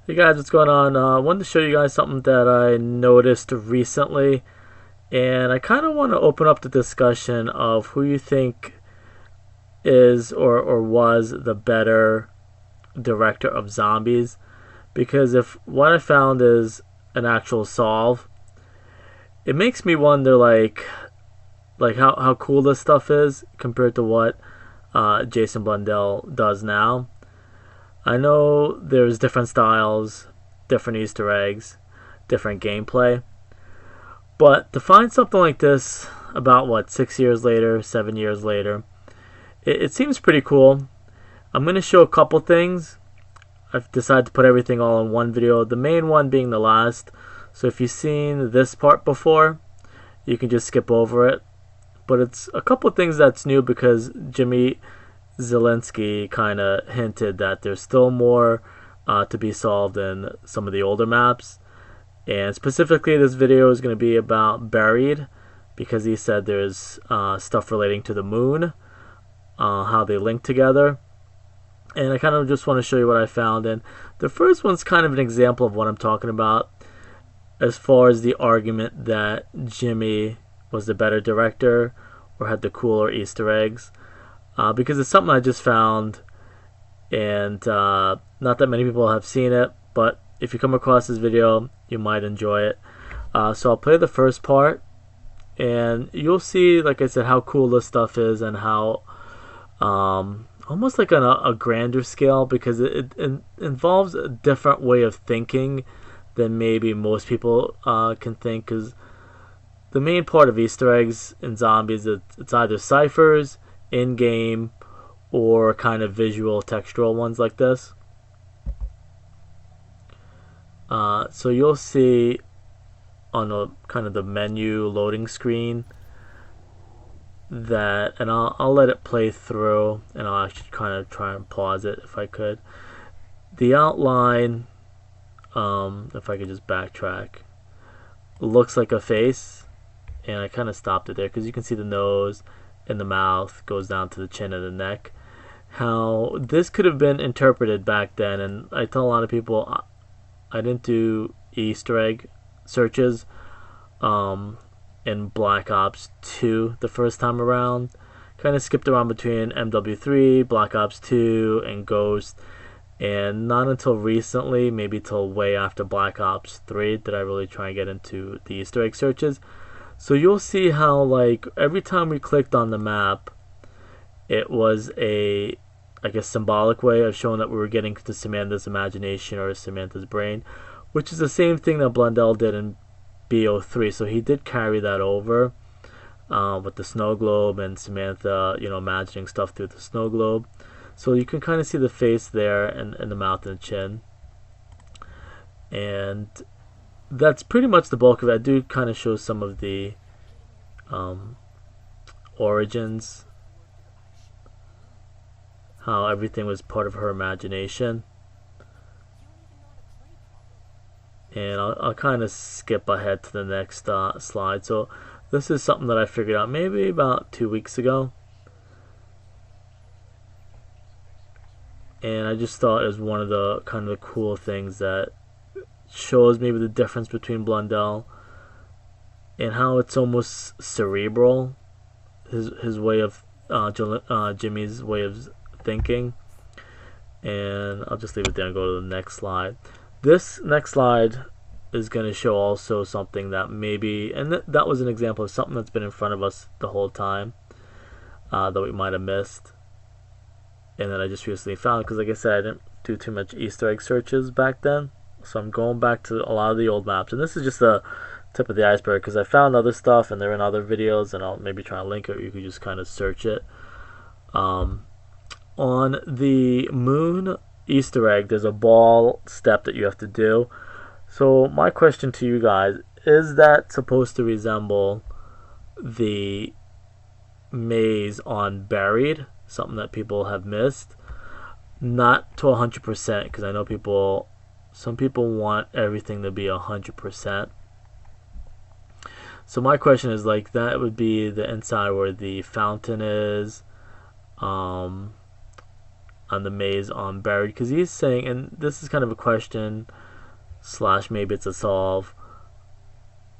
Hey guys, what's going on? I wanted to show you guys something that I noticed recently, and I kind of want to open up the discussion of who you think is or was the better director of zombies. Because if what I found is an actual solve, it makes me wonder like how cool this stuff is compared to what Jason Blundell does now. I know there's different styles, different Easter eggs, different gameplay. But to find something like this about what, 6 years later, 7 years later, it seems pretty cool. I'm going to show a couple things. I've decided to put everything all in one video, the main one being the last. So if you've seen this part before, you can just skip over it. But it's a couple things that's new because Jimmy Zielinski kind of hinted that there's still more to be solved in some of the older maps. And specifically, this video is going to be about Buried because he said there's stuff relating to the moon, how they link together. And I kind of just want to show you what I found. And the first one's kind of an example of what I'm talking about as far as the argument that Jimmy was the better director or had the cooler Easter eggs. Because it's something I just found, and not that many people have seen it, but if you come across this video, you might enjoy it. So I'll play the first part, and you'll see, like I said, how cool this stuff is and how almost like on a grander scale, because it involves a different way of thinking than maybe most people can think. Because the main part of Easter eggs in zombies, it's either ciphers, in-game, or kind of visual textural ones like this. So you'll see on the kind of the menu loading screen that, and I'll let it play through, and I'll actually kind of try and pause it if I could. The outline, if I could just backtrack, looks like a face, and I kind of stopped it there because you can see the nose and the mouth goes down to the chin and the neck. How this could have been interpreted back then, and I tell a lot of people I didn't do Easter egg searches in Black Ops 2 the first time around. Kind of skipped around between MW3, Black Ops 2, and Ghost, and not until recently, maybe till way after Black Ops 3, did I really try and get into the Easter egg searches. So you'll see how, like, every time we clicked on the map, it was a, like, a symbolic way of showing that we were getting to Samantha's imagination or Samantha's brain, which is the same thing that Blundell did in BO3. So he did carry that over with the snow globe and Samantha, imagining stuff through the snow globe. So you can kind of see the face there and the mouth and the chin. And that's pretty much the bulk of it. I do kind of show some of the origins, how everything was part of her imagination. And I'll kind of skip ahead to the next slide. So this is something that I figured out maybe about 2 weeks ago. And I just thought it was one of the kind of the cool things that shows maybe the difference between Blundell and how it's almost cerebral, his way of Jimmy's way of thinking. And I'll just leave it there and go to the next slide. This next slide is going to show also something that maybe, and that was an example of something that's been in front of us the whole time that we might have missed, and that I just recently found because, like I said, I didn't do too much Easter egg searches back then. So I'm going back to a lot of the old maps, and this is just the tip of the iceberg because I found other stuff and they're in other videos, and I'll maybe try and link it, or you could just kind of search it. On the moon Easter egg, there's a ball step that you have to do. So my question to you guys, is that supposed to resemble the maze on Buried, something that people have missed? Not to 100%, because I know some people want everything to be 100%. So my question is, like, that would be the inside where the fountain is. on the maze on Buried, because he's saying, and this is kind of a question slash maybe it's a solve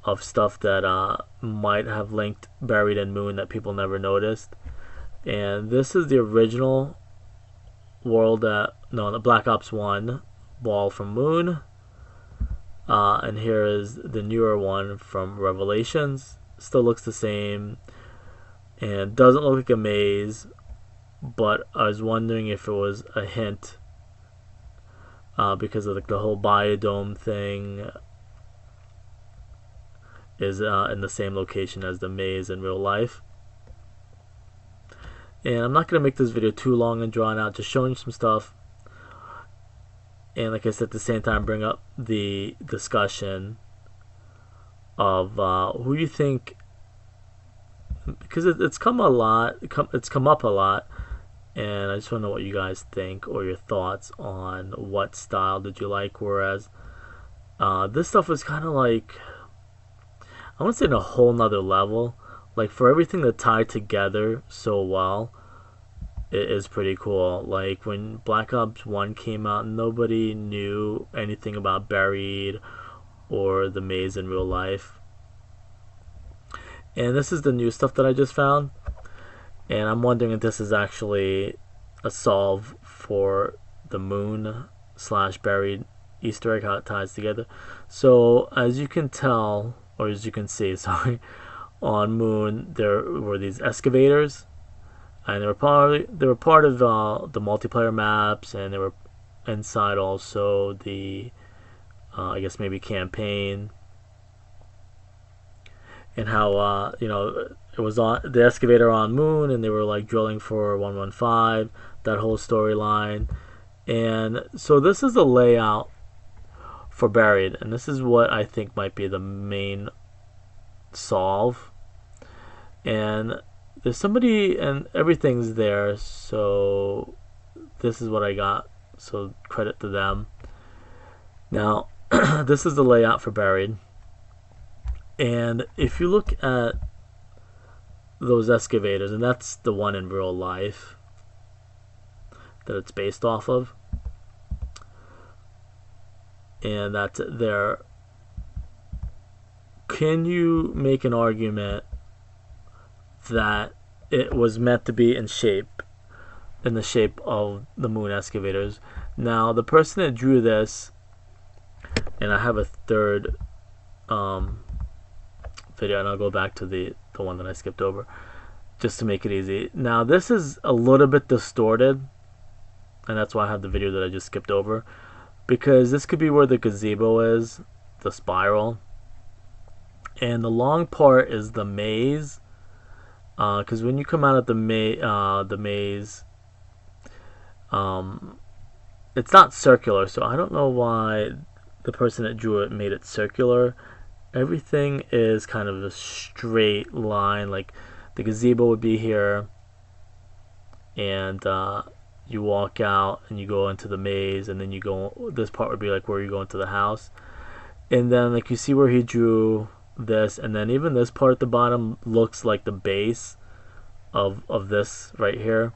of stuff that might have linked Buried and Moon that people never noticed. And this is the original world that, no, the Black Ops 1 wall from Moon. And here is the newer one from Revelations. Still looks the same and doesn't look like a maze, but I was wondering if it was a hint because of the whole biodome thing is in the same location as the maze in real life. And I'm not going to make this video too long and drawn out, just showing you some stuff. And like I said, at the same time, bring up the discussion of who you think, because it's come a lot, it's come up a lot, and I just want to know what you guys think or your thoughts on what style did you like. Whereas this stuff was kind of like, I want to say, in a whole nother level. Like, for everything to tie together so well, it is pretty cool. Like, when Black Ops 1 came out, nobody knew anything about Buried or the maze in real life. And this is the new stuff that I just found. And I'm wondering if this is actually a solve for the Moon / Buried Easter egg, how it ties together. So, as you can tell, or as you can see, sorry, on Moon there were these excavators, and they were part of the multiplayer maps, and they were inside also the I guess maybe campaign, and how it was on the excavator on Moon, and they were like drilling for 115, that whole storyline. And so this is the layout for Buried, and this is what I think might be the main solve. And there's somebody, and everything's there, so this is what I got, so credit to them. Now this is the layout for Buried, and if you look at those excavators, and that's the one in real life that it's based off of, and that's it there. Can you make an argument that it was meant to be in the shape of the Moon excavators? Now, the person that drew this, and I have a third video, and I'll go back to the one that I skipped over just to make it easy. Now, this is a little bit distorted, and that's why I have the video that I just skipped over, because this could be where the gazebo is, the spiral, and the long part is the maze. Because when you come out of the maze, it's not circular, so I don't know why the person that drew it made it circular. Everything is kind of a straight line. Like, the gazebo would be here, and you walk out and you go into the maze, and then you go, this part would be like where you go into the house, and then like you see where he drew this, and then even this part at the bottom looks like the base of this right here,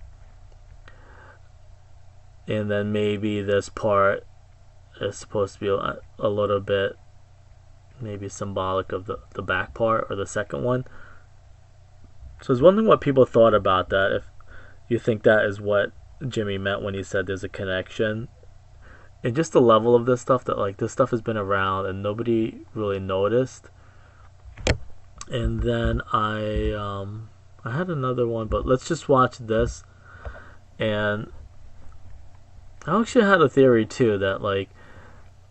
and then maybe this part is supposed to be a little bit maybe symbolic of the back part, or the second one. So I was wondering what people thought about that, if you think that is what Jimmy meant when he said there's a connection, and just the level of this stuff, that like this stuff has been around and nobody really noticed. And then I had another one, but let's just watch this. And I actually had a theory too, that like,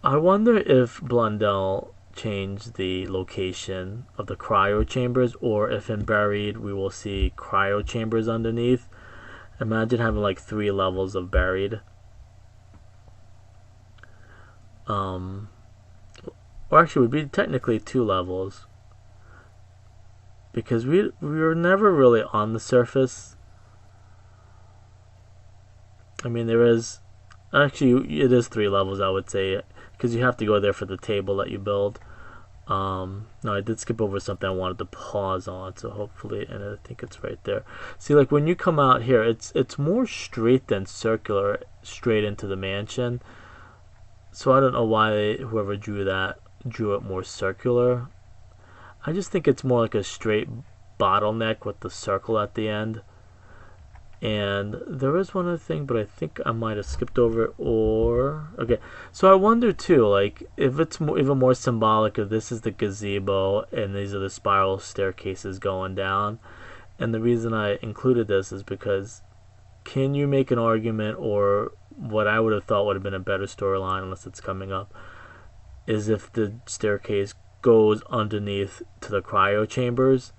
I wonder if Blundell changed the location of the cryo chambers, or if in Buried we will see cryo chambers underneath. Imagine having like 3 levels of Buried. Or actually, it would be technically 2 levels, because we were never really on the surface. I mean, there is actually, it is 3 levels, I would say, because you have to go there for the table that you build. No, I did skip over something I wanted to pause on, so hopefully, and I think it's right there. See, like when you come out here, it's more straight than circular, straight into the mansion. So I don't know why whoever drew that drew it more circular. I just think it's more like a straight bottleneck with the circle at the end. And there is one other thing, but I think I might have skipped over it. Or okay, so I wonder too, like if it's even more symbolic if this is the gazebo and these are the spiral staircases going down. And the reason I included this is because can you make an argument, or what I would have thought would have been a better storyline, unless it's coming up, is if the staircase goes underneath to the cryo chambers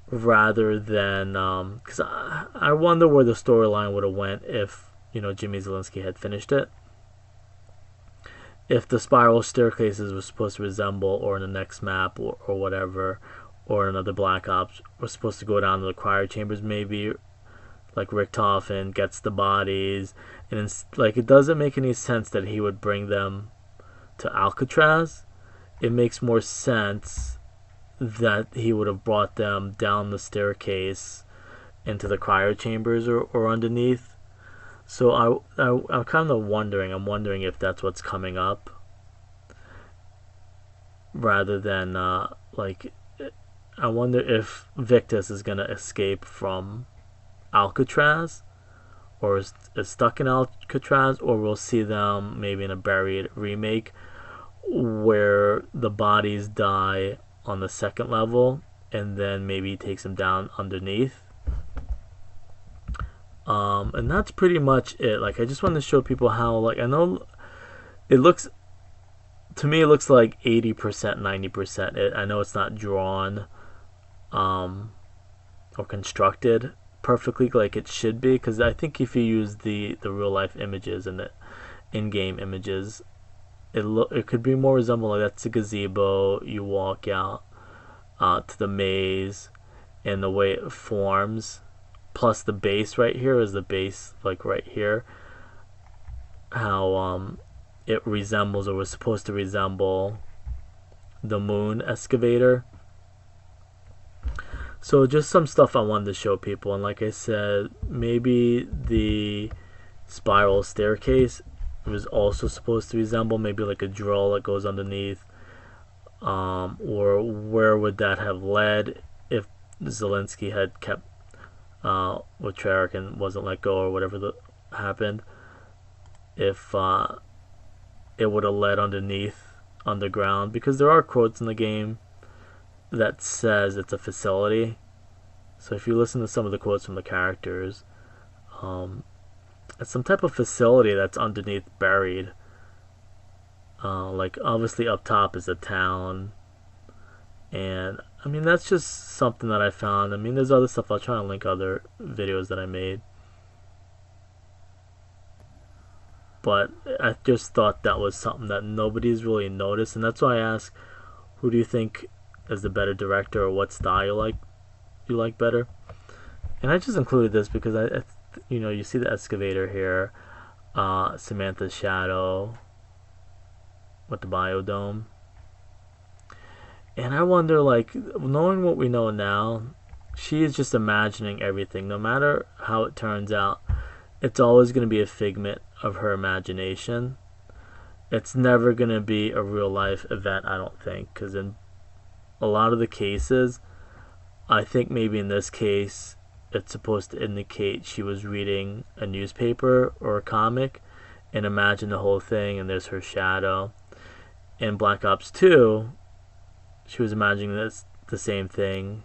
rather than because I wonder where the storyline would have went if Jimmy Zielinski had finished it. If the spiral staircases were supposed to resemble, or in the next map, or whatever, or another Black Ops, were supposed to go down to the cryo chambers, maybe like Richtofen gets the bodies, and like it doesn't make any sense that he would bring them to Alcatraz. It makes more sense that he would have brought them down the staircase into the cryo chambers, or underneath. So I'm kind of wondering. I'm wondering if that's what's coming up, rather than like. I wonder if Victus is gonna escape from Alcatraz, or is stuck in Alcatraz, or we'll see them maybe in a Buried remake where the bodies die on the second level, and then maybe he takes them down underneath. And that's pretty much it. Like I just wanted to show people how, like, I know it looks to me, it looks like 80%, 90%. I know it's not drawn or constructed perfectly like it should be, because I think if you use the real life images and the in-game images, it could be more resemble like that's a gazebo. You walk out to the maze, and the way it forms, plus the base right here is the base, like right here, how it resembles, or was supposed to resemble, the moon excavator. So just some stuff I wanted to show people, and like I said, maybe the spiral staircase was also supposed to resemble maybe like a drill that goes underneath, or where would that have led if Zielinski had kept with Treyarch and wasn't let go, or whatever happened, if it would have led underground, because there are quotes in the game that says it's a facility. So if you listen to some of the quotes from the characters, it's some type of facility that's underneath, buried. Like obviously up top is a town, and I mean that's just something that I found. I mean there's other stuff. I'll try and link other videos that I made, but I just thought that was something that nobody's really noticed, and that's why I asked, who do you think is the better director, or what style you like better? And I just included this because you see the excavator here, Samantha's shadow with the biodome, and I wonder, like, knowing what we know now, she is just imagining everything. No matter how it turns out, it's always going to be a figment of her imagination. It's never going to be a real life event, I don't think, because in a lot of the cases, I think maybe in this case, it's supposed to indicate she was reading a newspaper or a comic and imagine the whole thing, and there's her shadow. In Black Ops 2, she was imagining the same thing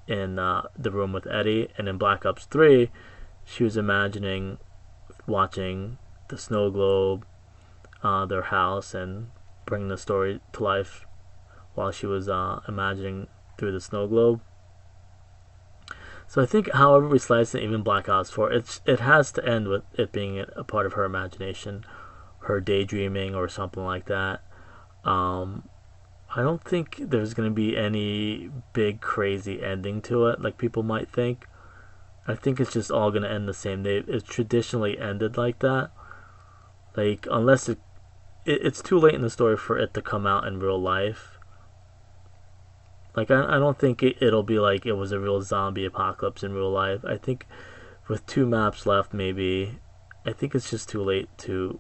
in the room with Eddie, and in Black Ops 3, she was imagining watching the snow globe, their house, and bringing the story to life while she was imagining through the snow globe. So I think however we slice it, even Black Ops 4, it has to end with it being a part of her imagination, her daydreaming, or something like that. I don't think there's going to be any big crazy ending to it like people might think. I think it's just all going to end the same. It's traditionally ended like that. Like, unless it's too late in the story for it to come out in real life. Like I don't think it'll be like it was a real zombie apocalypse in real life. I think with 2 maps left, maybe, I think it's just too late to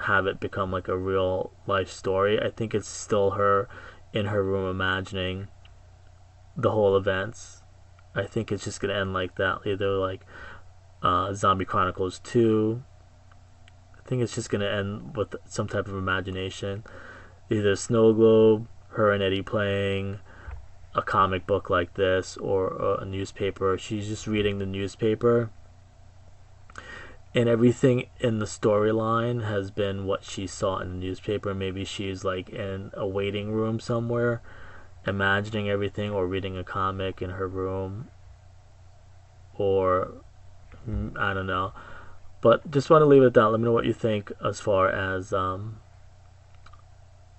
have it become like a real life story. I think it's still her in her room imagining the whole events. I think it's just gonna end like that, either like Zombie Chronicles 2. I think it's just gonna end with some type of imagination, either Snow Globe, her and Eddie playing a comic book like this, or a newspaper. She's just reading the newspaper, and everything in the storyline has been what she saw in the newspaper. Maybe she's like in a waiting room somewhere, imagining everything, or reading a comic in her room, or I don't know. But just want to leave it at that. Let me know what you think as far as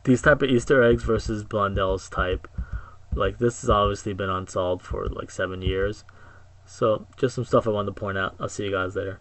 these type of Easter eggs versus Blondell's type. Like, this has obviously been unsolved for like 7 years. So just some stuff I wanted to point out. I'll see you guys later.